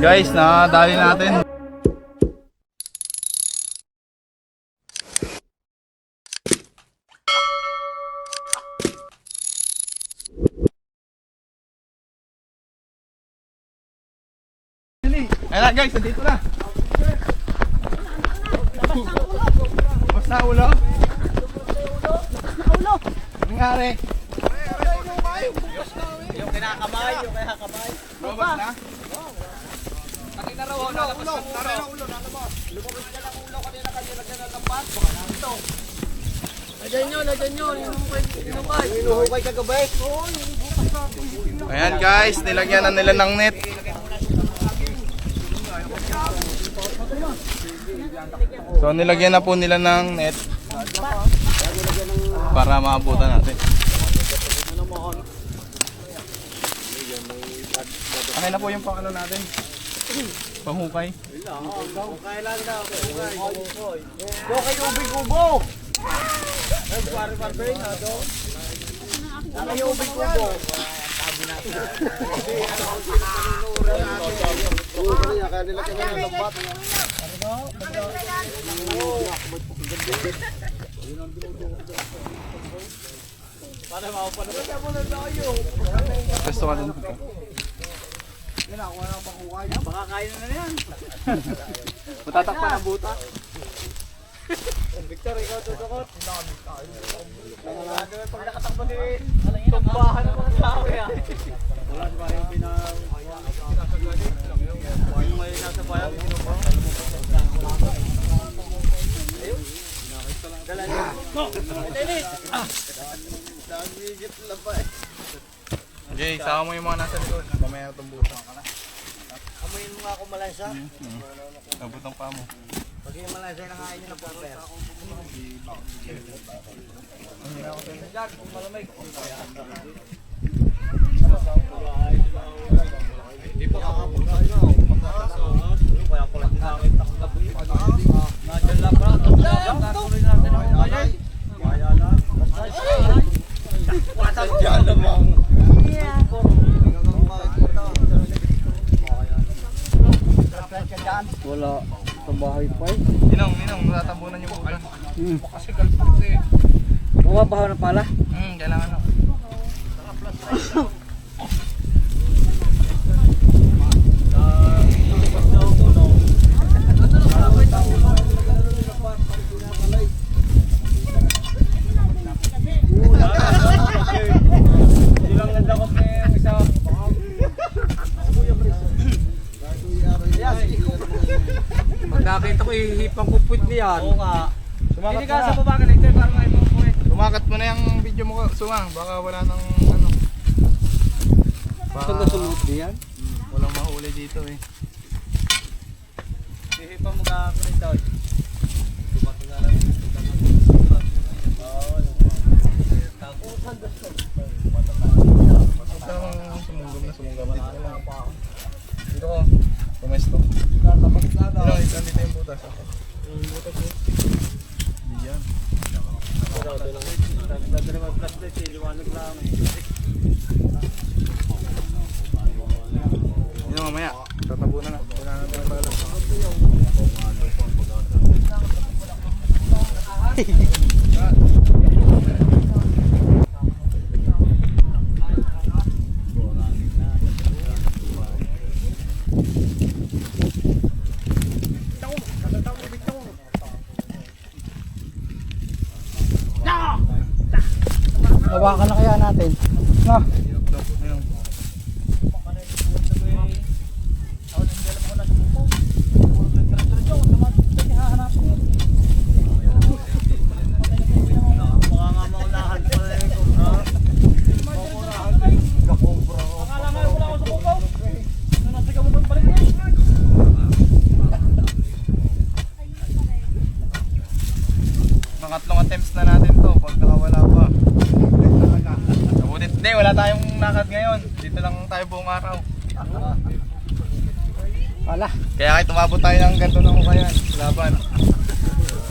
Guys, nakadali natin. Ayan na guys, nandito na. Basta na ulo. Anong nangyari? Yung kinakamay. Robot na? Kanina raw, nalabas ng ulo. Lumabas ka ng ulo kanina lagyan ng lambat. Ito. Lagyan nyo. Inuhukay kagabi. Ayan guys, nilagyan na nila ng net. So nilagyan na po nila ng net para maabutan natin. Okay na po yung pangano natin. Panghukay. Hukay lang daw. Hukay ubig kubo. Barbeng ha do. Hukay ubig kubo. Kaya nila kaya ng lambat. Para mapapanood mo na tayo. Gusto ka dun. Yan ako na pang hukay. Baka kain na yan. Matatakpan ang buta. Victor, ikaw tutukot. Pag nakatakbo din, tumbahan ng mga tao yan. Wala si Mario Pinang. Yung may nasa bayan, pinubahan. Ayun. Dala niya. Tennis! Dami-gip lang pa eh. Okay, sama mo yung mga nasa likod. Mamaya tumbusan ka na. Amuyin mo nga ako malansa. Nabutang pa mo. Pag yung malansa, nakain nyo ng popper. Diyan, kung malamig. Hindi pa kakapag na ino. Kaya pala tinangit ako gabi. Nadyan lang ba? Tatuloy natin ang bayan. Kaya na. Dyan namang. Wala. Sa bahay pa eh. Ninong, natatabunan yung bulan. Kasi kalpag eh. Mababaho na pala? Kailangan na. Ilang nandakot na yung isa. Pag nakita ko, ihipang kupit niyan. Oo nga. Hindi ka sa baba ka na ito, parang ay mo po eh. Lumakat mo na yung video mo, Sungang. Baka wala nang ano. Sunod niyan? Walang mahuli dito eh. Ihipang mo ka ako nito. Dumating nga lang. Sumunggam dito ka lang. Dito ko, pumesto. Dito yung butas. Yung butas mo. Diyan. Yun mamaya, tatabunan na. Wala na tayo pala. Hawakan na kaya natin. No. Pangatlong attempts na natin to pag nakawala pa. Hindi, wala tayong nakad ngayon. Dito lang tayo buong araw. Wala. Kaya kahit tumabot tayo ng ganito ng hukayan. Laban.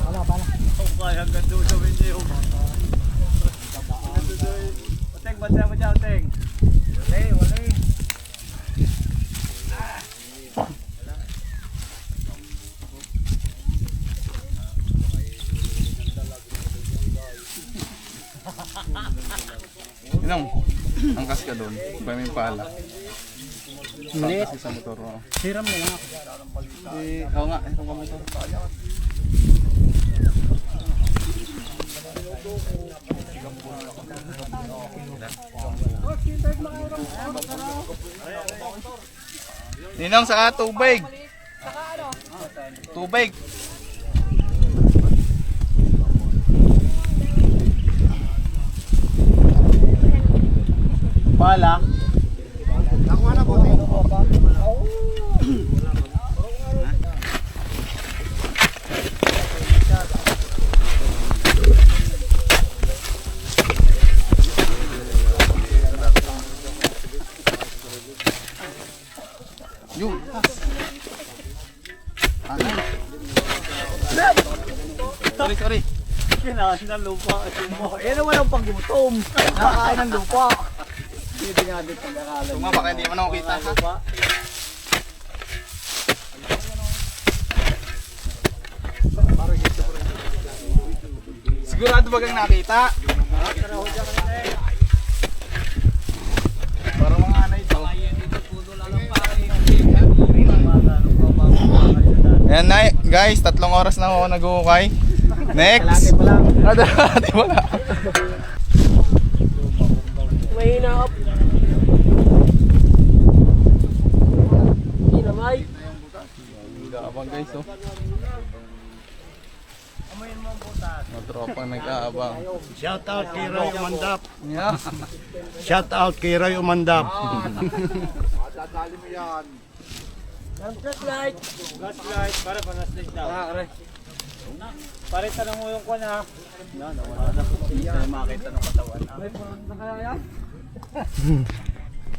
Wala. Hukay hanggang doon sa winyo. Oteng, banda mo dyan, Oteng. Wala. ka doon. Kung may pala. Maliit. Kasi sa motor mo. Hiram na lang ako. Oo nga, itong kamotor. Ninong, saka tubig. Tubig. Pala. Nakuha na po. Yun. Sorry. Kinain ng lupa. Yan naman ang paggutom. Nakakain ng lupa. Hindi nga din pag-aralan. Tunga, baka hindi mo na makita ha. Sigurado ba kang nakita? Para mga ano ito. Ayan na guys, 3 oras na ako nag-uukay. Next! Di ba na? Mahina up. Hinamay. Nag-aabang guys oh. Matropa nag-aabang. Shout out kay Roy Umandap. Yeah. Shout out kay Roy Umandap. Flashlight. Flashlight, para panaslig daw. Pare tanong mo yung kwan ha. Wala na. Hindi na makita ng katawan. May parang nakaya.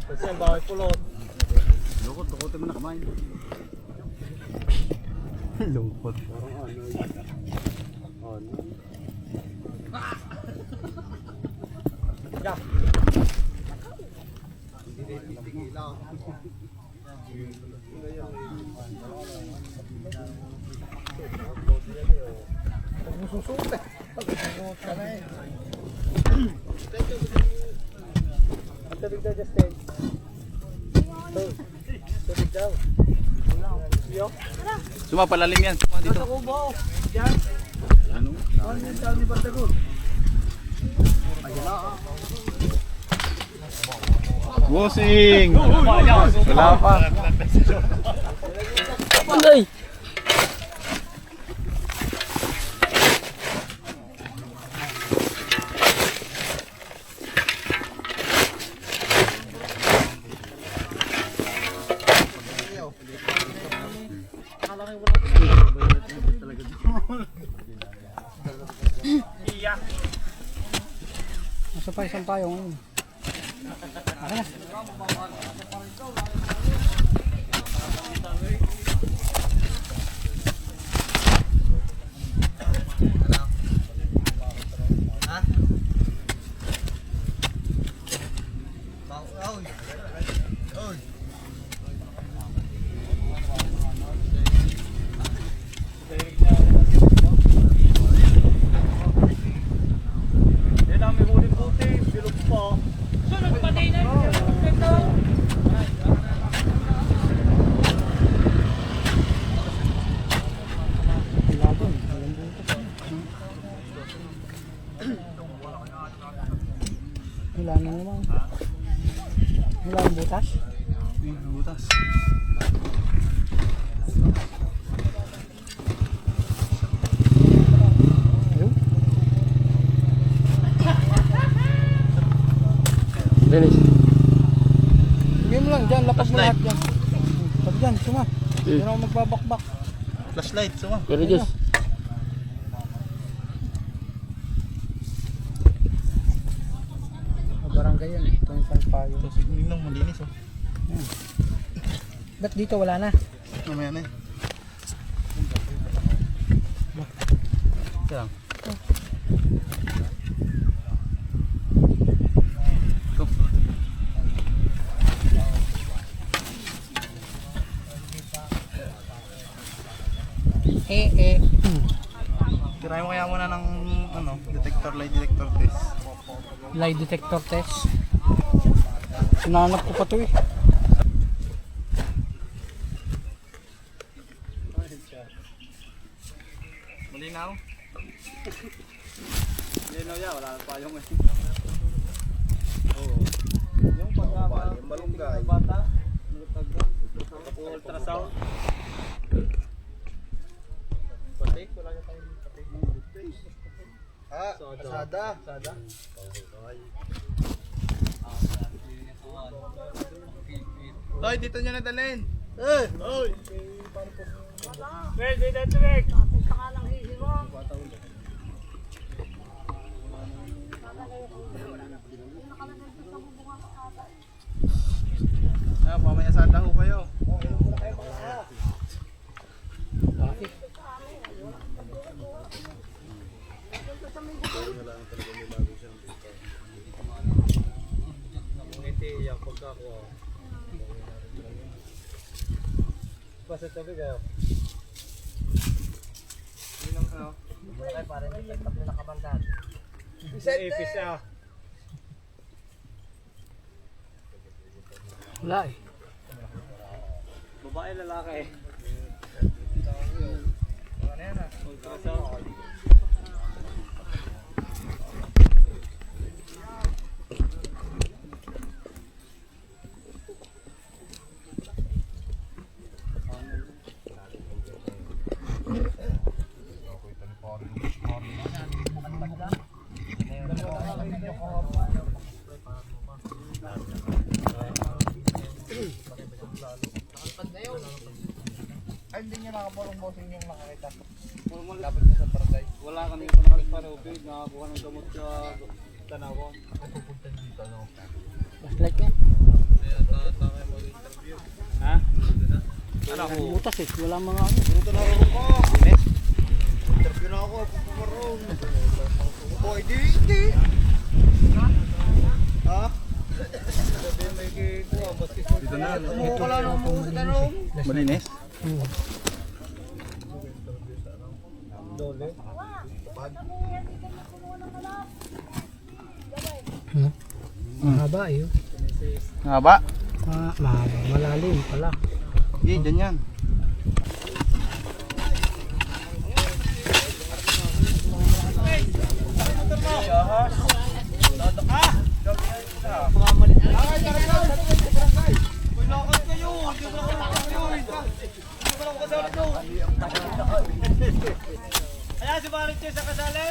Kasi ang bawal pulot. Dukotin mo na kamay. Lungkot. Ang tabig daw, Justin. Tabig daw. Suma palalim yan. Suma dito. Sa kubo. Diyan. Ano yung tao ni Bartagol? Bossing! Wala pa. Panday! Nasa pa isang payong ngayon. Yan ang may huling puti. Bilog pa. Wala na naman. Wala ang butas. Butas. Ayun. Dennis. Sige mo lang dyan, lapas mo lahat dyan. Pag dyan, suma. Hindi na ako magbabakbak. Flashlight, suma. Pero Diyos. Barangay yan, ito yung Sanpayo. Ito, signal malinis oh. Ba't dito wala na? Mamaya na eh. Ito lang. Ito. Tirahin mo kaya muna ng lie detector test. Lie detector test. Sinanap ko pa to eh. Malinaw? Linaw yan, wala pa yung Oo. Yung malunggay. bata, ultrasound. Pati, wala niya tayong pati. Sada. Toy, dito nyo nadalhin. Well, dito tuwek. Mamaya sada ho kayo. Ngiti yung pagkakuha. Basta tubig ako. Ipis ah. Wala eh. Babae lalaki. Ultrasound. Ay, hindi nyo nakapulong bossing yung nakakita. Dapat ka sa paradise. Wala kami pa nakaliparubig. Nakakuha ng gamot sa Tanawang. Flashlight yan. Ha? Ano? Butas eh. Walang mga ano. Dito na rin ko. Binis. Interview na ako. Pumarong. Boy, di. Ha? Dito na. Ito lang ang mga tanong. Malinis? Dole. Mahaba eh. Haba? Mahaba. Malalim pala. Sige, dyan yan. Ayan si Barit sa kasali.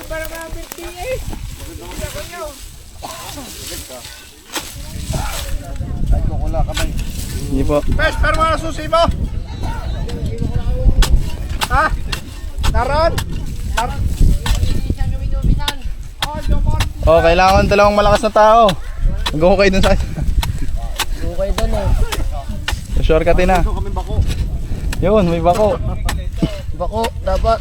Para mga birthday eh. Ay, kukula ka ba? Hindi po. Pes, pero mga susi mo! Ha? Naron? Oh, kailangan dalawang malakas na tao. Mag-hukay dun sa... Okay doon eh. Shortcutin na. Yun, may bako. Bako, dapat.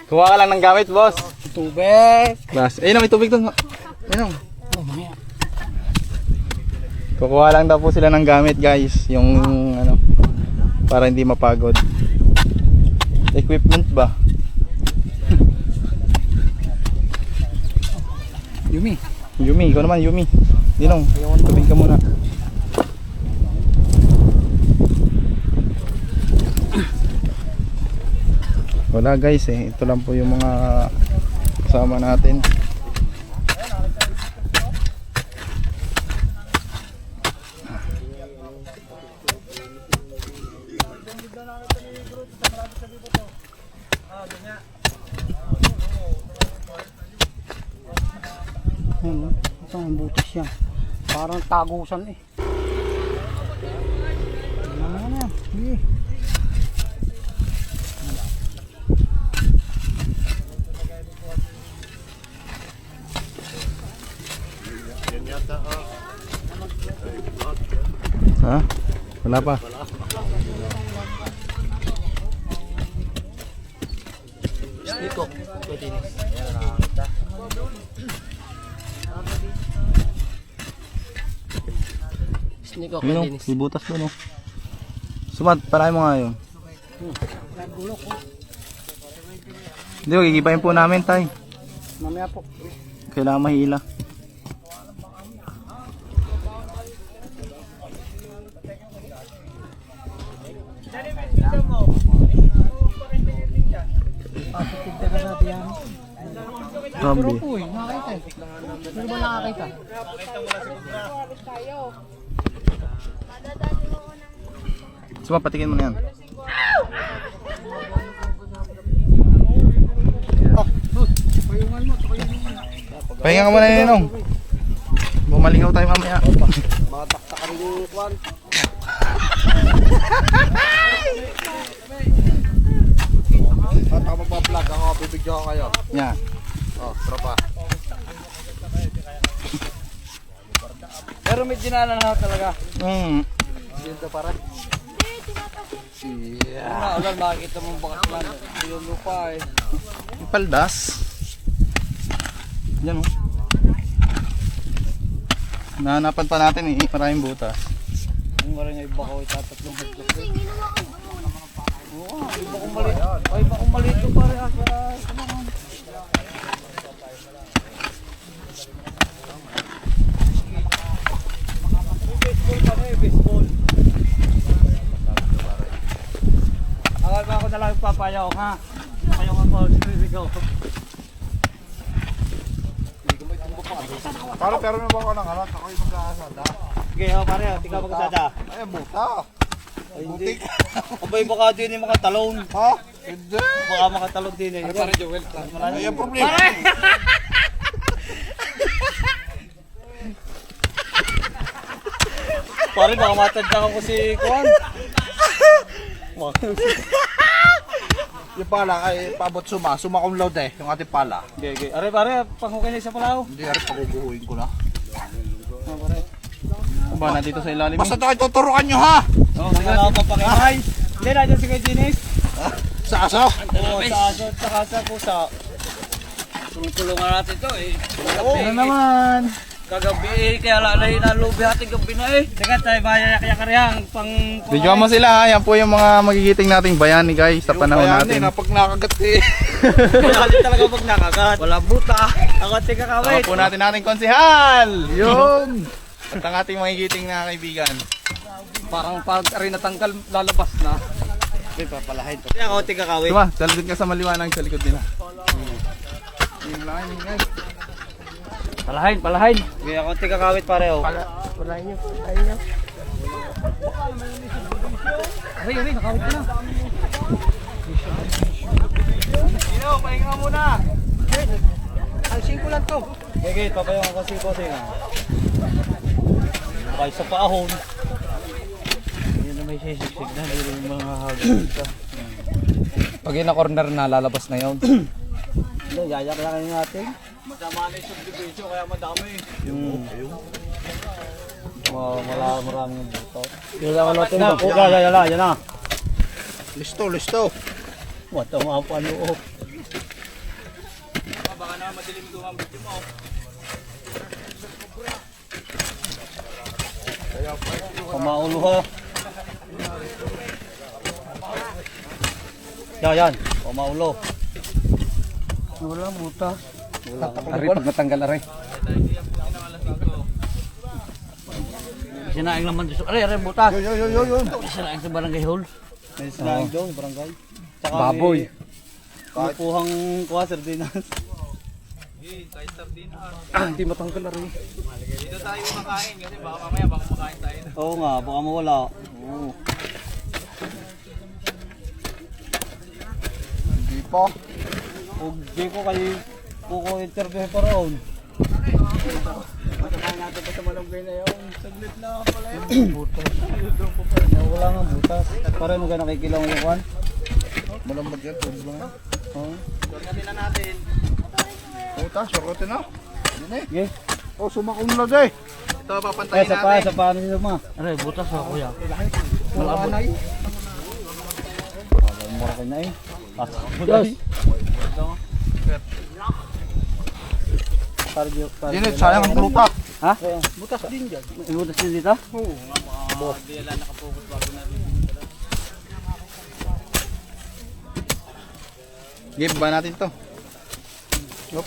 Kuha ka lang ng gamit, boss. Tubig. Class. Ayun, may tubig doon. Ayun. Oh, mamaya. Kukuha lang daw po sila ng gamit, guys. Yung ano, para hindi mapagod. Equipment ba? Yumi, ikaw naman, Yumi. Dinong, tubig ka muna. Wala guys eh, ito lang po yung mga kasama natin. Ano? Ito ang butas yan. Parang tagusan eh. Ano naman yan? Sige. Ha? Wala pa. Dito. Pwede na. Ayan, nakakita. Hindi ko Yun o, kadinis. may butas doon o. Sumat, parahin mo nga yun. Hindi, gigibayin po namin tay. Mamaya po. Kailangan mahila. Grabe. Uy, nakakita eh. Sino ba nakakita? Sumat, patikin mo na yan. Pahinga ka muna ninong. Bumalingaw tayo mamaya. Mataktakan ni Juan. At ako magpa-vlog ako, bibigyan ko kayo. Yan. Oh, tropa. Pero may dinalan na talaga. Dito para. Una, ulan, makikita mong bakas lang. Yung lupa eh. Yung paldas. Yan o. Nahanapan pa natin eh. Maraming butas. Yung maraming iba ko itatatlong hitlok eh. Oo, iba kong maliit. Ay, iba kong maliit to pare. Baseball pa na eh, baseball. Akal ba ako na lang papayaw ha? Payaw ako, sisigaw. Para pero na ba ako ng alat? Ako yung mag-aasada. Sige, pare, tingnan mo kasada. Ay, buta. Ay, hindi. Abay, baka din yung mga talon. Ha? Hindi. Baka mga talon din eh. Para Joel. Ay, ang problema. Pare, baka matadyakan ko si Kuan. Yung pala ay paabot suma kong load eh, yung ating pala. Gege. Are pare, panghukay na isa pala ako. Hindi, ari paguguhuin ko na. Ano ba, nandito sa ilalim? Basta tayo tuturuan nyo ha! Oo, hindi na ako papakimay. Hindi, nandiyan si Kuya Ginis. Sa aso! Oo, sa aso at saka sa pusa. Tulungan natin to eh. Ano naman? Kagabi eh, kaya lalahin na lubi ating gabi na eh. Teka tayo, mayayak-yak riyang pang... Video mo sila ha. Yan po yung mga magigiting nating bayani guys sa panahon natin. Pag nakagat eh. Kaya talaga pag nakagat. Wala buta. Ako tika kawit. Ako po natin ating konsehal! Yun! At ang ating magigiting na kaibigan. Parang pag rin natanggal, lalabas na. Hindi, papalahin to. Kaya ako tika kawit. Diba? Saludin ka sa maliwanag sa likod nila. Yung lang yun guys. Palahin, palahin. Kaya ako tika kawit pareho. Palahin nyo, palahin nyo. Ay, nakawit ka na. Ino, pahinga muna! Alsing ko lang to. Gigit, papayong ako si Kosing. Bakay sa paahon. Hindi na may sisiksik na, hindi rin mga hagod. Pag na-corner na, lalabas na yun. Hindi, yayak lang natin. Madama na yung subdivision, kaya madami. Maraming buto. Yung lang natin na, yan na. Listo, listo. Mata mga panuok. Baka naman madilim doon ang video mo. Pamaulo ha. Yan, pamaulo. Wala buta. Ari, pag natanggal ari. Sinaing naman dito. Are, butas. Yun. Sinaing sa barangay hall. May sinaing doon, barangay. Tsaka Baboy. may puhang kuha, sardinas. Hindi matanggal ari. Dito tayo kumakain kasi baka mamaya baka makain tayo. Oo nga, baka mawala. Oo. Hindi pa. Huwag di ko kayo kuko interview pa roon. Matakain natin pa sa malunggay na yun. Saglit na pala yun. Butas. Wala nga butas. Para mo ka nakikilaw yung kwan? Malambag yan, tulog lang. Oo. Sorgatin na natin. Puta, surutin na. Yun eh. Okay. Oh, sumakong load eh. Ito Ay, papantayin sa natin. paano sila ma? Aray, butas ha kuya. Malabot. Mura kayo na eh. Yes. Yun eh, sayang ang lupa. Ha? Butas din dyan. May butas din dito? Oo. Give ba natin to? Yup.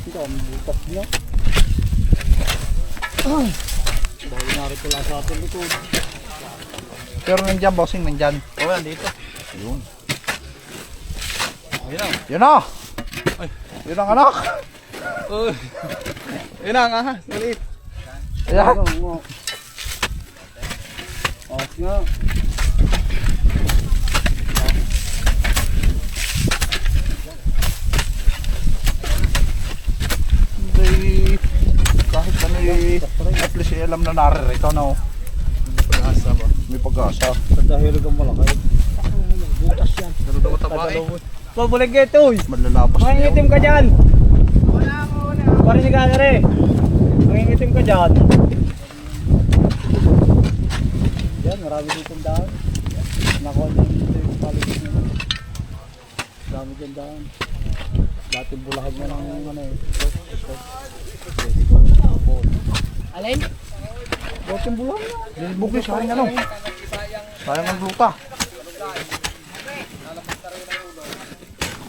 Ito, may butas niya. Dahil narito lang sa atin ito. Pero nandyan, bossing, nandyan. Oo, nandito. Yun. Ayun lang. Yun na! Ay, yun ang anak! Yun ang ahas, maliit. Ayan. Ahas nga. Hindi, kahit ano at least alam na naririto na oh. May pag-asa ba? May pag-asa. Dahil kang malaki. Butas yan. Pero daw taba eh. Pabulig ka ito. Malalapas na yun. Mangingitim ka dyan. Pare si Ganare. Mangingitim ka dyan. Yan, marami dito yung daan. Nakuha niya dito yung paligid niya. Dami dyan daan. Dati bulahag na lang yung ano eh. Alin? Dati yung bulang na. Dinibugli, sayang ano. Sayang ang lupa.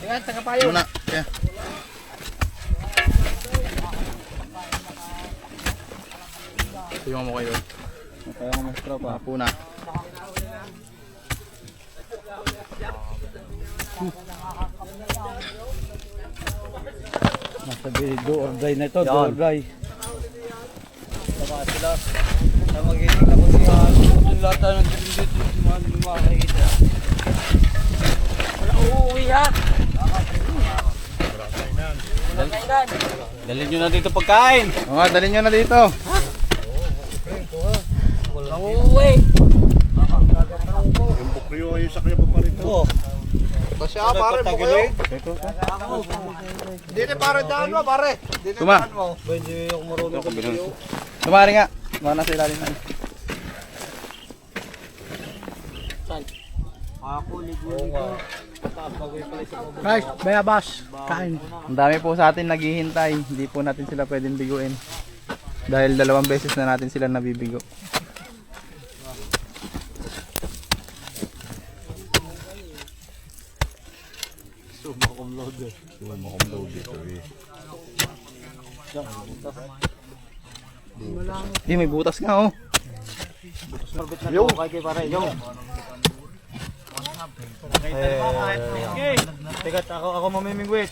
Tingnan, tagapayo. Muna, yeah. Tingnan mo kayo. Kaya nga mas tropa. Puna. Nasa do or die na ito, do or die. Saka sila, na magiting na kung yung lahat tayo ng dito, hindi makakita. Wala uuwi ha! Dalhin nyo na dito pagkain! Oo nga, dalhin nyo na dito. Wala uuwi! Yung bukriyo ay sa kanya pa rito. Oo. Basya pare mo kayo. Dito pare daan mo, pare. Dito Tuma. daan mo. Hindi ako marunong sa video. Tumari nga. Mga nasa ilalim na. Ako, ligo-ligo. Guys, bayabas. Kain. Ang dami po sa atin naghihintay. Hindi po natin sila pwedeng biguin. Dahil 2 beses na natin sila nabibigo. Hindi, may butas nga oh. Yo, kay pare, yo. Teka, ako mamimingwit.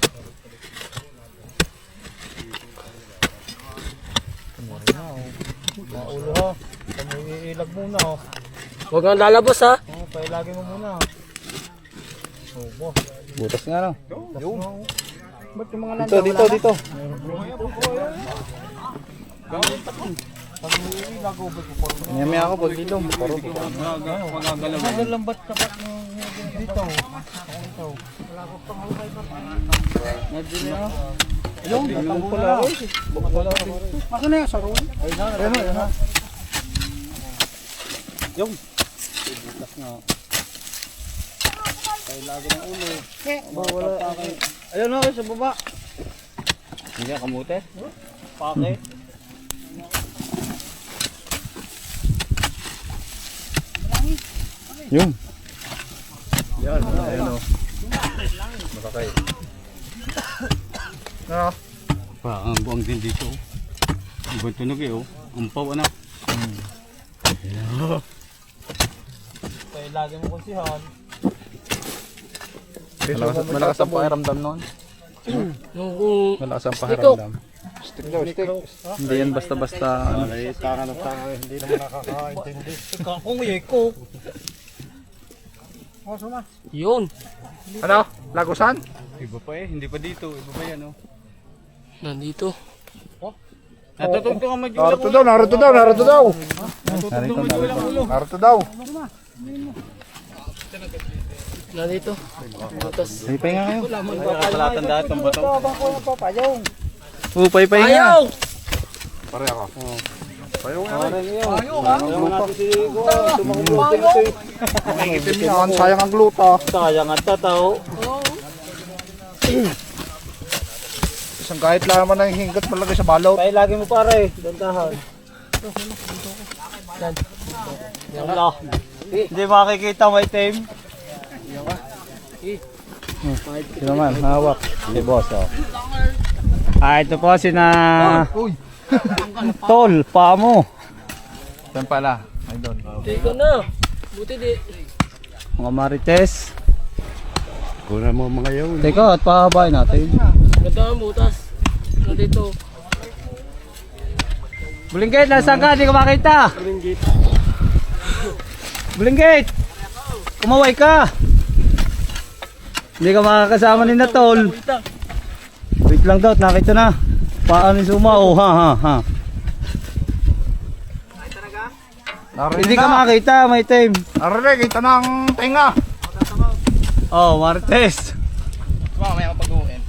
Maulo ha. Ilag muna oh. Huwag kang lalabas ha. Oh, pailagay mo muna. Oh, Butas nga no. ba't yung mga Dito. Maya ako pag dito. Lambat ka pa dito. Ayun pala ako. Ako na yan, saruan. Ayun na. Yung. Butas nga. Pailagay ng ulo. Wala. Ayun na, sa baba. Hindi ka kamote? Pake. Yun. Yan, ayun o. Masakay. Ano? Pa, ang buwang din dito. Ang buwang tunog eh, oh. Ang paw, anak. Pailagay mo kunsihan. Malakas ang pakiramdam noon. Malakas ang pakiramdam. Stick daw, stick. Hindi yan basta-basta. Ay, tanga hindi naman nakakaintindi. Kung ko. Yun. Ano? Lagusan? Iba pa eh, hindi pa dito. Iba pa yan, oh. Nandito. Natutugtog ang medyo. Narito daw. Narito daw. Nandito. Butas. Paypay nga kayo. Kalatan dahil ng bato. Paypay nga. Ayaw! Pare ako. Ayaw. Itim yan. Sayang ang gluta. Sayang ang tataw. Isang kahit laman ng hinggat palagay sa balot. Kaya lagi mo pare, doon tahan. Yan. Hindi makikita may team. Sino man, hawak. Si boss, oh. Ito po sina Tol, paa mo. Saan pala? Ay doon. Tiko na. Buti di. Mga marites. Kuna mo mga yun. Teka, at pahabain natin. Ganda ang butas. Nandito. Bulinggit, nasaan ka? Hindi ko makita. Bulinggit! Kumaway ka! Hindi ka makakasama ni Natol. Wait lang daw, nakita na. Paano yung suma? Oh, ha. Hindi ka makakita, may time. Narinig, kita ng tenga. Oh, Martes. Mamaya mapag-uwin.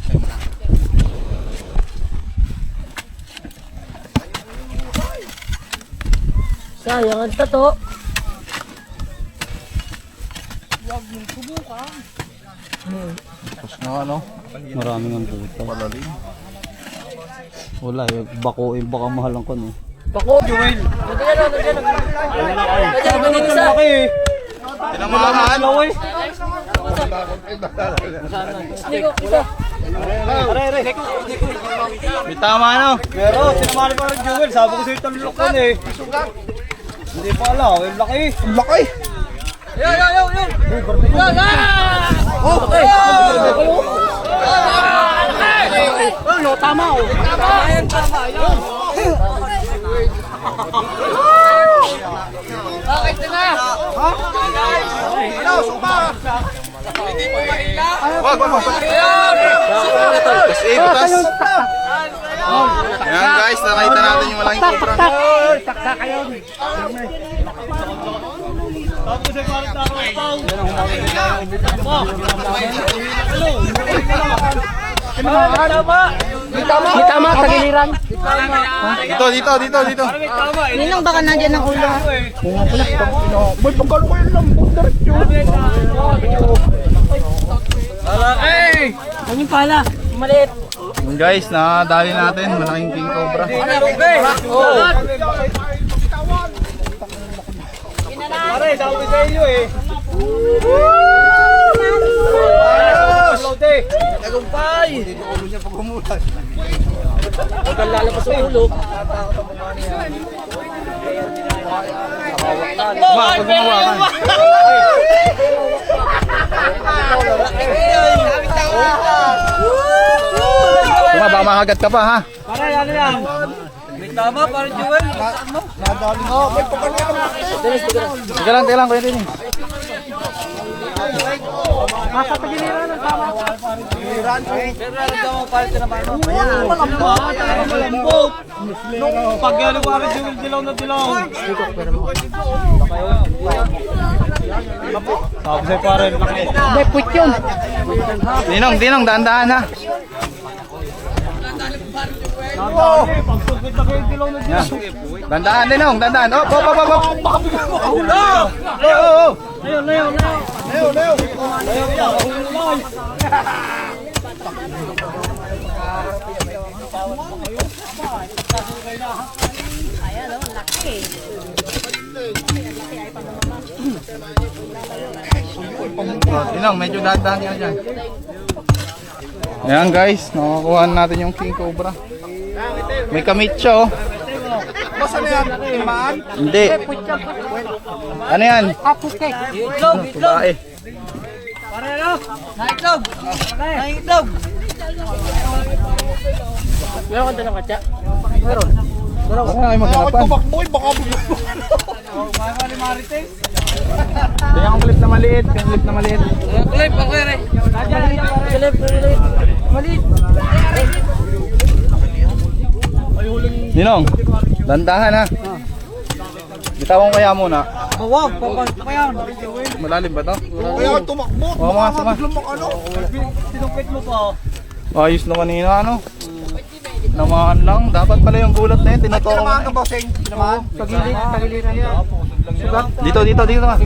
Sayang ang tato. Tapos na ano, Maraming ang puta. malalim. Wala, yung bako, yung baka mahal ang kon eh. Bako. Joel. Nandiyan. Nandiyan isa. Tinamahan. Hindi ko isa. May tama no? Pero, sinamali pa rin Joel. Sabi ko sa'yo talulok kon eh. Hindi pa ala, yung laki. Ang laki! Yo. Okay. No, tama oh. Tama. Bakit na? Ano, suma! Wag. Tapos ibutas. Ayan guys, nakita natin yung malaking cobra. Tapos ay parang takaw. Tama, tagiliran. Dito. Ninong baka nandiyan ang ulo. May pagkalo kayo lang, diretso. Anong pala? Maliit. Yun guys, nadali natin malaking king cobra. Pare, sabi sa inyo eh. Tagumpay. Huwag kang lalabas sa ulo. Baka makagat ka pa ha. Pare, ano yan? May tama, pare Joel. Nadali nga, may pagkalo kayo lang. Teka lang, kuya din eh. Malambot. Nung pagyalo ko rin Joel, dilaw na dilaw. Sabi sa'yo pare, laki. May put yun. Dinong, dahan-dahan ha. Pagsugod na kayo dilaw na dilaw. Dahan-dahan Dinong. Op. Layo. Dinong, medyo dahan-dahan ka dyan. Ayan guys, nakakuha natin yung king cobra. May kamit siya oh. Basta na yan, timaan. Hindi. Ano yan? Apuke. Babae. Pare ano? Naitlog. Meron ka dalang katsa? Baka kayo maghanap pa. Tumakbo, baka bigla. Ito yung clip na maliit. Kulip, okay rin. Kulip. Malit. Ninong, dandahan ha. Bitawan kaya muna. Wag, papasok pa yan. Malalim ba to? Kaya tumakbo, Oo, mga sama. bigla mag-ano. Sinungkit mo pa. Ayos na kanina ano. Namaan lang. Dapat pala yung gulat na yun. Tinatoo ko Tinamaan na. ka, bossing. Tinamaan. Tagiliran yan. Dito nga.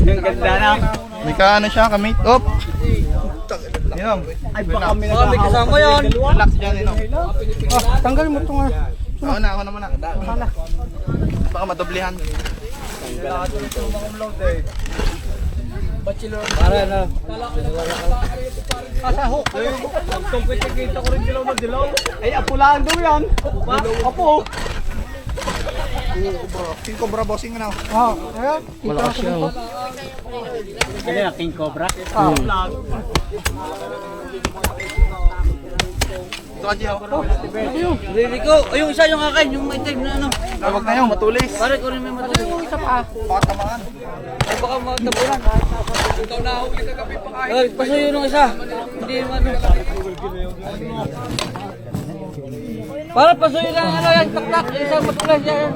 Yung ganda na. May kaano siya, kamit. Op! Inom. Ay, baka may kasama yan. Relax dyan, inom. Tanggalin mo ito nga. Ako na muna. Baka madoblihan. Para na. Kasahok. Pagtungkit kita ko rin dilaw na dilaw. Ay, apulaan daw yan. Apo. King Cobra bossing na. Malakas siya, oh. Ano yan, King Cobra? Ito ka, Jiho. Riri ko. Ay, yung isa yung akin, yung may time na ano. Huwag na yun, matulis. Pare ko rin may matuloy. Yung isa pa. Baka tamaan. Ay, baka magtabulan. Ikaw na ako yung kagabi pa kayo. Ay, pasuyo nung isa. Hindi naman ano. Para pasuyo lang ano yan, taklak. Isang matulas yan.